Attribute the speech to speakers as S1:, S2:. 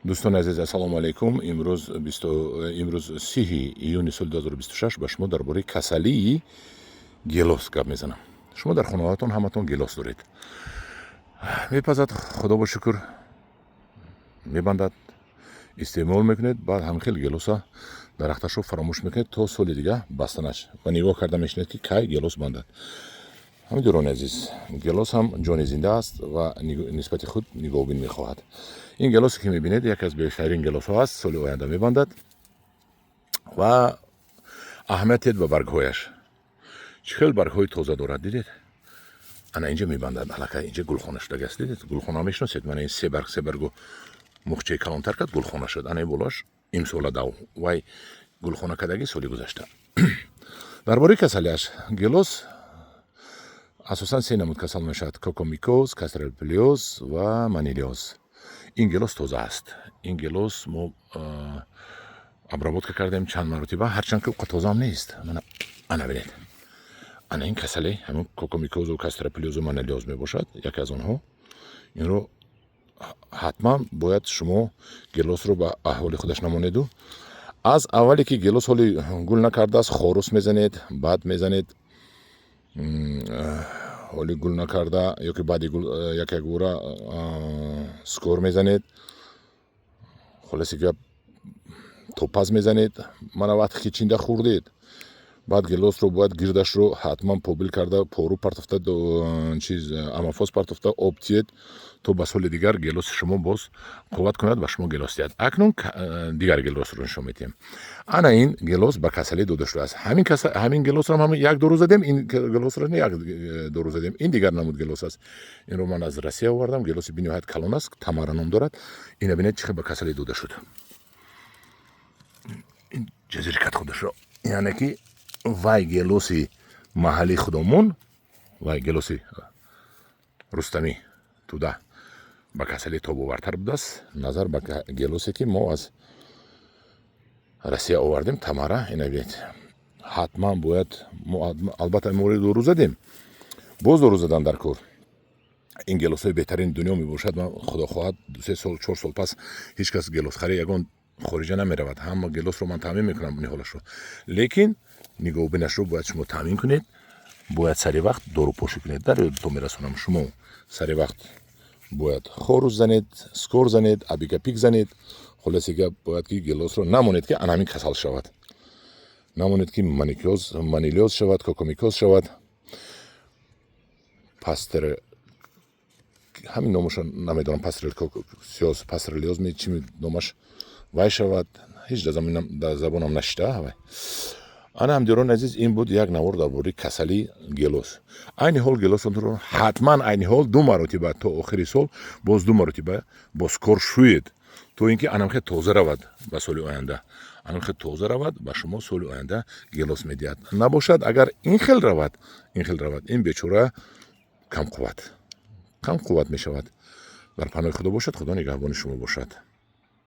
S1: دوستان عزیز السلام علیکم. امروز 3 ایون سال 2026 با شما درباره کسلی گیلاس گپ میزنم. شما در خانه هاتون همتون گیلاس دارید. میپزد خدا با شکر میبندد استعمال میکنید، بعد هم خیلی گیلاسا درختش رو فراموش میکنید تا سال دیگه بسته نشه و نگاه کرده میشنید که کی گیلاس بندد. همین دوران عزیز گیلاس هم جان زنده است و نسبت خود نگاهبین میخواهد. این گیلاسی که میبینید یکی از بهترین گیلاس ها است، سال آینده میبندد و اهمیت به برگهایش. چه برگ های تازه دارد دیدید؟ انا اینجا میبندد، الکه اینجا گلخانه شده است دیدید؟ گلخانه میشناسید؟ من این سه برگو مخچه کلانتر کرد گلخانه شد. انا بولاش امسال دو وای گلخانه کدگی سالی گذشته. درباره کسلیش گیلاس اساساً سه نمود کسل میشد: کوکومیکوز، کاسترپلیوز و منیلیوز. این گیلاس تازه است. این گیلاس ما ابرابط کردیم چند مرتبه، هرچند که تازه هم نیست. انا ببینید، انا این کسلی همون کوکومیکوز و کاسترپلیوز و منیلیوز می باشد، یکی از آنها. این رو حتما باید شما گیلاس رو به احوال خودش نمانید و از اولی که گیلاس حالی گل نکرده است خروس میزنید، بعد میزنید حالی گل نکرده یا که بعدی گل یک گوره سکور میزنید، خلاصی که توپاز میزنید. من وقتی که چینده خوردید بعد گیلاس رو باید گردش رو حتما پوبل کرده، پورو پرتفته چیز امافاس پرتفته آب تید تو به سال دیگر گیلاس شما باز قوت کند و شما گیلاس دید. اکنون دیگر گیلاس رو نشون میدیم. انا این گیلاس به کسلی داده شده است. همین گیلاس رو هم یک دو روز زدیم، این گیلاس رو نه یک دو روز زدیم. این دیگر نمود گیلاس است. این رو من از روسیه آوردم. گیلاس بی نهایت کلان است، تمره نام دارد. این ببینید چه به کسلی داده شد. این جزیرکت خودش رو یعنی که وای گیلاسی محلی خودمون، وای گیلاسی رستمی توده با کسلی تا باورتر بوده است نظر به گیلاسی که ما از روسیه آوردیم تمره. این ببینید حتما باید البته ما دو روز زدیم، باز دو روز زدن در کار. این گیلاس های بهترین دنیا می باشد. من خدا خواهد 2 سال 4 سال پس هیچ کس گیلاس خری یگان خارجه نمی رود. همه گیلاس رو من تامین میکنم نهالش رو، لیکن نگاه بینش رو باید شما تامین کنید. باید سری وقت دارو پاشی کنید. در تو میرسونم شما سری وقت باید خروس زنید، سکور زنید، ابیگا پیک زنید. خلاصی که باید که گیلاس رو نمونید که انامین کسل شود، نمونید که منیلیوز شود، کوکومیکوز شود، پاستر همین نامش نمیدونم، پاسترلیوز پاسترلیوز می چی نامش وای شود، هیچ در زبانم نشته. انا هم دیران عزیز این بود یک نوار درباره کسلی گیلاس. این حال گیلاس رو حتما این حال 2 مرتبه تا آخری سال باز 2 مرتبه باز کار شوید تو اینکه انم خیلی تازه رود به سال آینده. انم خیلی تازه رود و شما سال آینده گیلاس میدید. نباشد اگر این خیلی رود این بیچاره کم قوت می شود. در پناه خدا باشد. خدا نگهبان شما باشد.